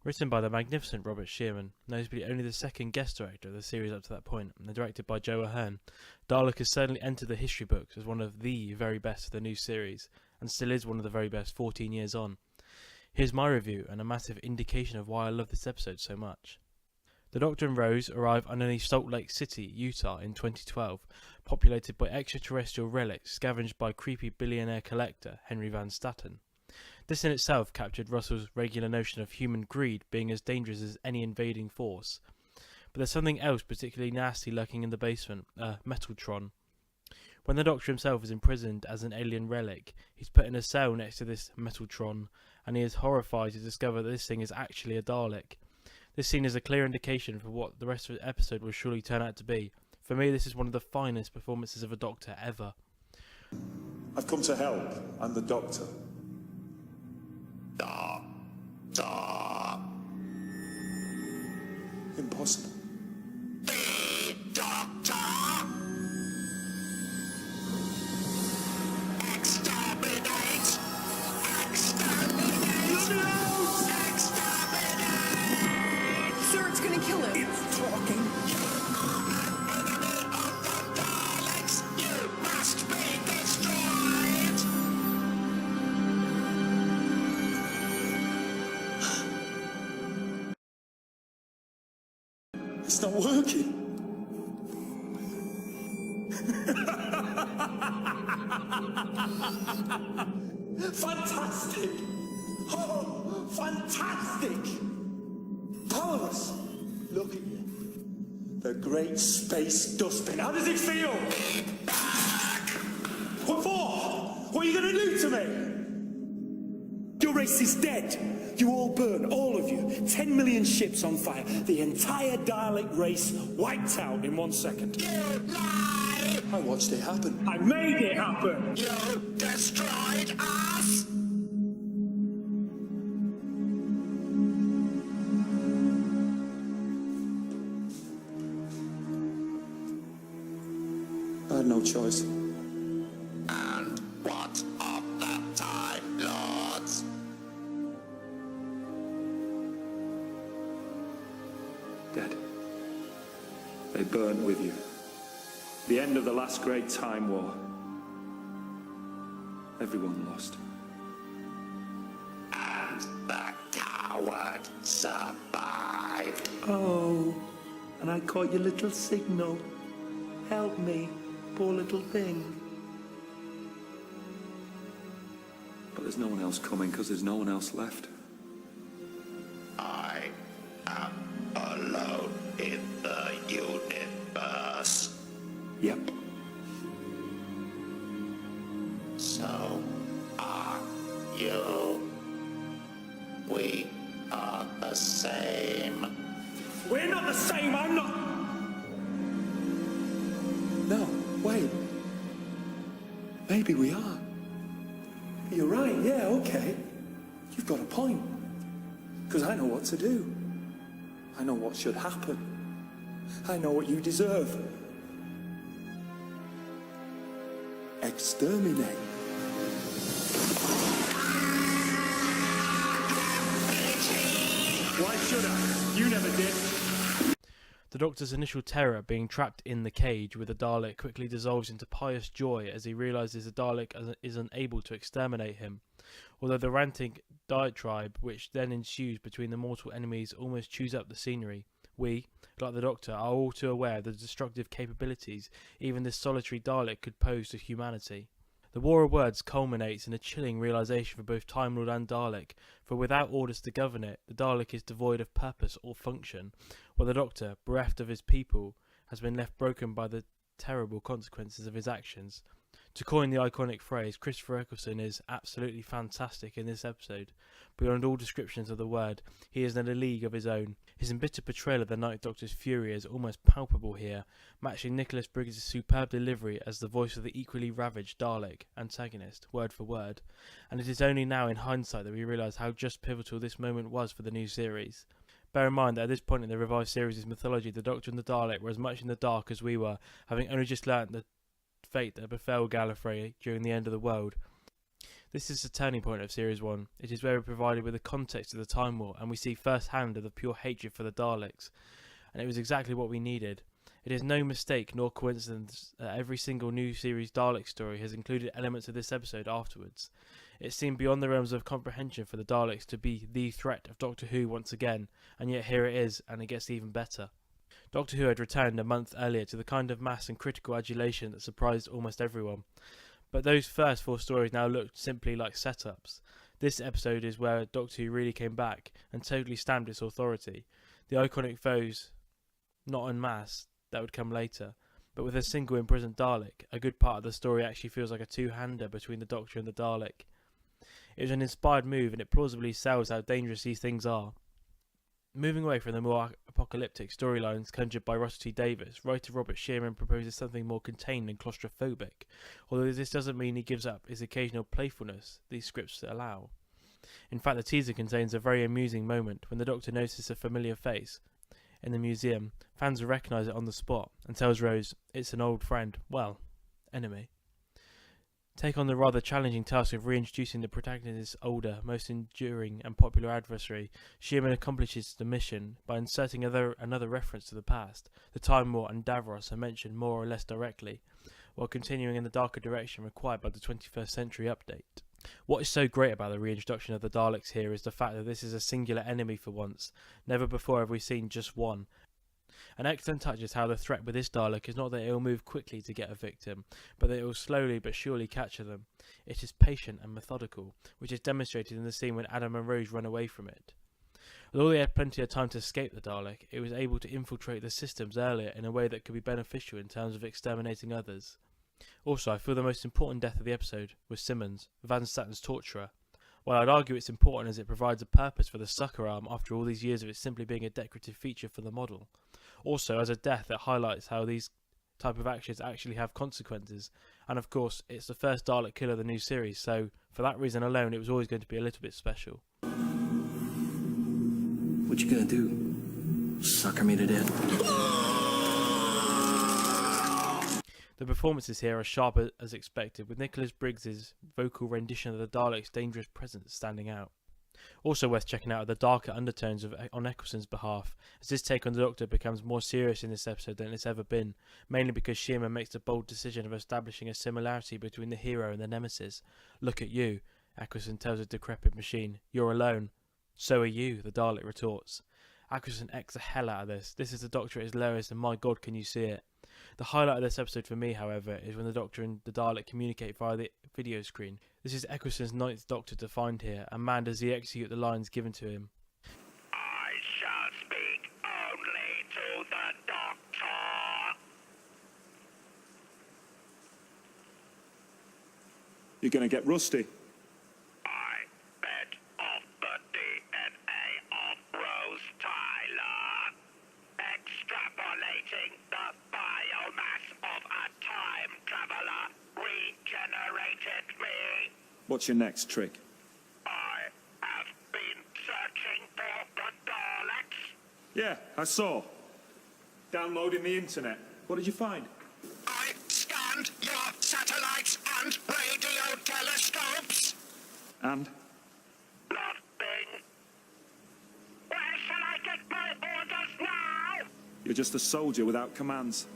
Written by the magnificent Robert Shearman, notably only the second guest director of the series up to that point, and directed by Joe Ahern, Dalek has certainly entered the history books as one of the very best of the new series, and still is one of the very best 14 years on. Here's my review, and a massive indication of why I love this episode so much. The Doctor and Rose arrive underneath Salt Lake City, Utah in 2012, populated by extraterrestrial relics scavenged by creepy billionaire collector Henry Van Statten. This in itself captured Russell's regular notion of human greed being as dangerous as any invading force. But there's something else particularly nasty lurking in the basement, Metaltron. When the Doctor himself is imprisoned as an alien relic, he's put in a cell next to this Metaltron, and he is horrified to discover that this thing is actually a Dalek. This scene is a clear indication for what the rest of the episode will surely turn out to be. For me, this is one of the finest performances of a Doctor ever. I've come to help. I'm the Doctor. Impossible. The Doctor! Exterminate! Exterminate! Exterminate! Sir, it's gonna kill him. It's talking. Enemy of the Daleks! You must be destroyed! It's not working. Fantastic! Oh, fantastic! Powerless! Look at you. The great space dustbin. How does it feel? What for? What are you going to do to me? Your race is dead. You all burn, all of you. 10 million ships on fire. The entire Dalek race wiped out in 1 second. You lie! I watched it happen. I made it happen! You destroyed us! I had no choice. And what of the Time Lords? Dead. They burnt with you. The end of the last great time war. Everyone lost. And the coward survived. Oh, and I caught your little signal. Help me, poor little thing. But there's no one else coming because there's no one else left. I am alone in the universe. Yep. So are you. We are the same. We're not the same, I'm not... No, wait. Maybe we are. You're right, yeah, okay. You've got a point. Because I know what to do. I know what should happen. I know what you deserve. Exterminate. Why should I? You never did. The Doctor's initial terror being trapped in the cage with the Dalek quickly dissolves into pious joy as he realises the Dalek is unable to exterminate him. Although the ranting diatribe which then ensues between the mortal enemies almost chews up the scenery, we, like the Doctor, are all too aware of the destructive capabilities even this solitary Dalek could pose to humanity. The War of Words culminates in a chilling realisation for both Time Lord and Dalek, for without orders to govern it, the Dalek is devoid of purpose or function, while the Doctor, bereft of his people, has been left broken by the terrible consequences of his actions. To coin the iconic phrase, Christopher Eccleston is absolutely fantastic in this episode. Beyond all descriptions of the word, he is in a league of his own. His embittered portrayal of the Night Doctor's fury is almost palpable here, matching Nicholas Briggs' superb delivery as the voice of the equally ravaged Dalek antagonist, word for word. And it is only now in hindsight that we realise how just pivotal this moment was for the new series. Bear in mind that at this point in the revived series' mythology, the Doctor and the Dalek were as much in the dark as we were, having only just learnt the fate that befell Gallifrey during the end of the world. This is the turning point of Series 1. It is where we're provided with the context of the Time War, and we see first-hand of the pure hatred for the Daleks. And it was exactly what we needed. It is no mistake nor coincidence that every single new series Dalek story has included elements of this episode afterwards. It seemed beyond the realms of comprehension for the Daleks to be the threat of Doctor Who once again, and yet here it is, and it gets even better. Doctor Who had returned a month earlier to the kind of mass and critical adulation that surprised almost everyone. But those first 4 stories now looked simply like setups. This episode is where Doctor Who really came back and totally stamped its authority. The iconic foes, not en masse, that would come later, but with a single imprisoned Dalek, a good part of the story actually feels like a two-hander between the Doctor and the Dalek. It was an inspired move, and it plausibly sells how dangerous these things are. Moving away from the more apocalyptic storylines conjured by Russell T Davies, writer Robert Shearman proposes something more contained and claustrophobic, although this doesn't mean he gives up his occasional playfulness these scripts allow. In fact, the teaser contains a very amusing moment when the Doctor notices a familiar face in the museum. Fans will recognise it on the spot and tells Rose it's an old friend, well, enemy. Take on the rather challenging task of reintroducing the protagonist's older, most enduring and popular adversary, Shearman accomplishes the mission by inserting another reference to the past. The Time War and Davros are mentioned more or less directly, while continuing in the darker direction required by the 21st century update. What is so great about the reintroduction of the Daleks here is the fact that this is a singular enemy for once. Never before have we seen just one. An excellent touch is how the threat with this Dalek is not that it will move quickly to get a victim, but that it will slowly but surely capture them. It is patient and methodical, which is demonstrated in the scene when Adam and Rose run away from it. Although they had plenty of time to escape the Dalek, it was able to infiltrate the systems earlier in a way that could be beneficial in terms of exterminating others. Also, I feel the most important death of the episode was Simmons, Van Statten's torturer. While I'd argue it's important as it provides a purpose for the sucker arm after all these years of it simply being a decorative feature for the model. Also, as a death that highlights how these type of actions actually have consequences. And of course, it's the first Dalek kill of the new series, so for that reason alone, it was always going to be a little bit special. What you gonna do? Sucker me to death? The performances here are sharp as expected, with Nicholas Briggs's vocal rendition of the Dalek's dangerous presence standing out. Also worth checking out are the darker undertones on Eccleston's behalf, as this take on the Doctor becomes more serious in this episode than it's ever been, mainly because Shearman makes the bold decision of establishing a similarity between the hero and the nemesis. "Look at you," Eccleston tells a decrepit machine. "You're alone." "So are you," the Dalek retorts. Eccleston acts the hell out of this. This is the Doctor at his lowest, and my god, can you see it. The highlight of this episode for me, however, is when the Doctor and the Dalek communicate via the video screen. This is Eccleston's 9th Doctor to find here, and man does he execute the lines given to him. I shall speak only to the Doctor. You're gonna get rusty. I fed off the DNA of Rose Tyler, extrapolating the biomass of a time traveler regenerated me. What's your next trick? I have been searching for the Daleks. Yeah, I saw. Downloading the internet. What did you find? I scanned your satellites and radio telescopes. And? Nothing. Where shall I get my orders now? You're just a soldier without commands.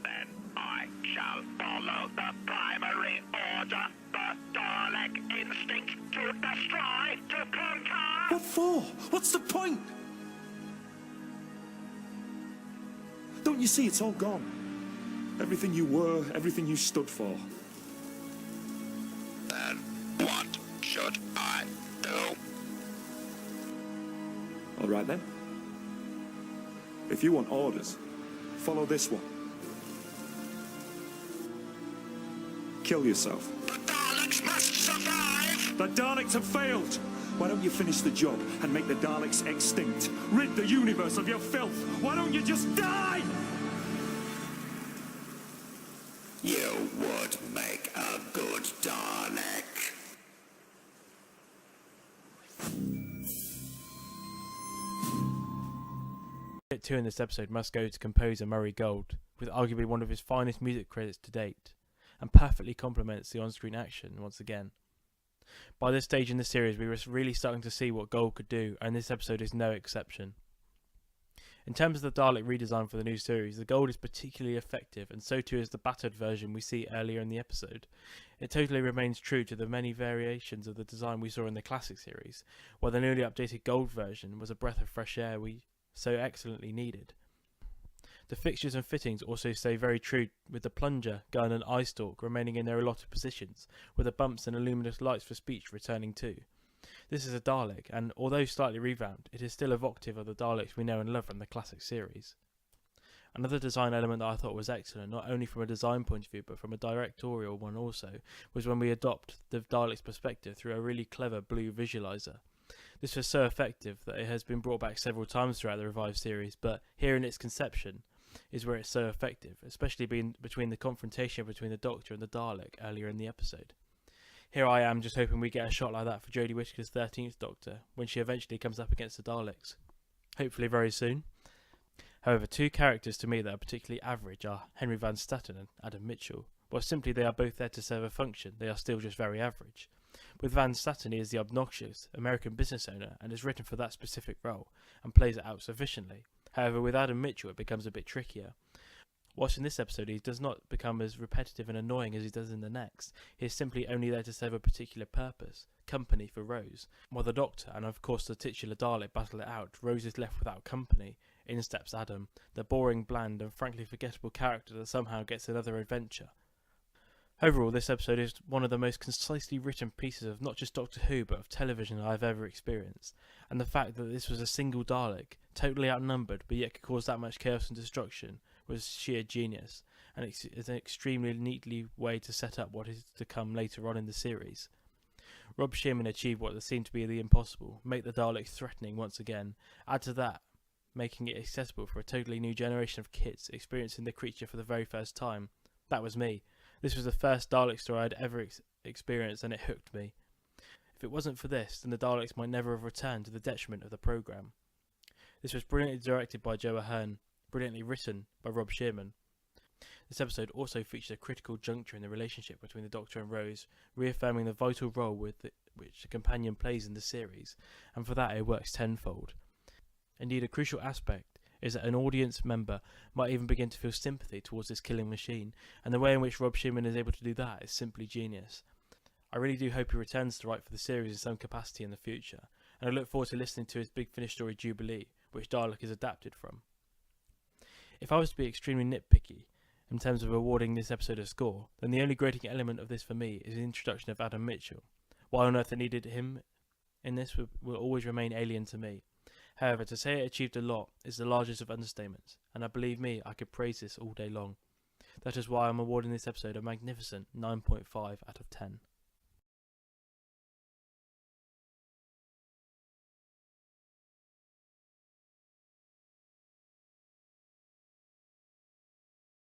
Then I shall follow the primary order, the Dalek instinct to destroy, to conquer. What for? What's the point? Don't you see it's all gone? Everything you were, everything you stood for. Then what should I do? All right then. If you want orders, follow this one. Kill yourself. The Daleks must survive! The Daleks have failed! Why don't you finish the job and make the Daleks extinct? Rid the universe of your filth! Why don't you just die? You would make a good Dalek. Credit 2 in this episode must go to composer Murray Gold, with arguably one of his finest music credits to date, and perfectly complements the on-screen action once again. By this stage in the series, we were really starting to see what Gold could do, and this episode is no exception. In terms of the Dalek redesign for the new series, the Gold is particularly effective, and so too is the battered version we see earlier in the episode. It totally remains true to the many variations of the design we saw in the classic series, while the newly updated Gold version was a breath of fresh air we so excellently needed. The fixtures and fittings also stay very true, with the plunger, gun and eye stalk remaining in their allotted positions, with the bumps and luminous lights for speech returning too. This is a Dalek, and although slightly revamped, it is still evocative of the Daleks we know and love from the classic series. Another design element that I thought was excellent, not only from a design point of view but from a directorial one also, was when we adopt the Dalek's perspective through a really clever blue visualizer. This was so effective that it has been brought back several times throughout the revived series, but here in its conception is where it's so effective, especially being between the confrontation between the Doctor and the Dalek earlier in the episode. Here I am just hoping we get a shot like that for Jodie Whittaker's 13th Doctor when she eventually comes up against the Daleks. Hopefully very soon. However, two characters to me that are particularly average are Henry Van Statten and Adam Mitchell. While simply they are both there to serve a function, they are still just very average. With Van Statten, he is the obnoxious American business owner and is written for that specific role and plays it out sufficiently. However, with Adam Mitchell it becomes a bit trickier. Whilst in this episode he does not become as repetitive and annoying as he does in the next, he is simply only there to serve a particular purpose, company for Rose. While the Doctor and of course the titular Dalek battle it out, Rose is left without company. In steps Adam, the boring, bland and frankly forgettable character that somehow gets another adventure. Overall, this episode is one of the most concisely written pieces of not just Doctor Who but of television I have ever experienced, and the fact that this was a single Dalek, totally outnumbered but yet could cause that much chaos and destruction, was sheer genius, and it's an extremely neatly way to set up what is to come later on in the series. Rob Shearman achieved what seemed to be the impossible, make the Daleks threatening once again, add to that making it accessible for a totally new generation of kids experiencing the creature for the very first time. That was me. This was the first Dalek story I'd ever experienced, and it hooked me. If it wasn't for this, then the Daleks might never have returned, to the detriment of the programme. This was brilliantly directed by Joe Ahern, brilliantly written by Rob Shearman. This episode also features a critical juncture in the relationship between the Doctor and Rose, reaffirming the vital role which the companion plays in the series, and for that it works tenfold. Indeed, a crucial aspect is that an audience member might even begin to feel sympathy towards this killing machine, and the way in which Rob Shearman is able to do that is simply genius. I really do hope he returns to write for the series in some capacity in the future, and I look forward to listening to his Big Finish story Jubilee, which Dalek is adapted from. If I was to be extremely nitpicky in terms of awarding this episode a score, then the only grating element of this for me is the introduction of Adam Mitchell. Why on earth they needed him in this will always remain alien to me. However, to say it achieved a lot is the largest of understatements, and believe me, I could praise this all day long. That is why I'm awarding this episode a magnificent 9.5 out of 10.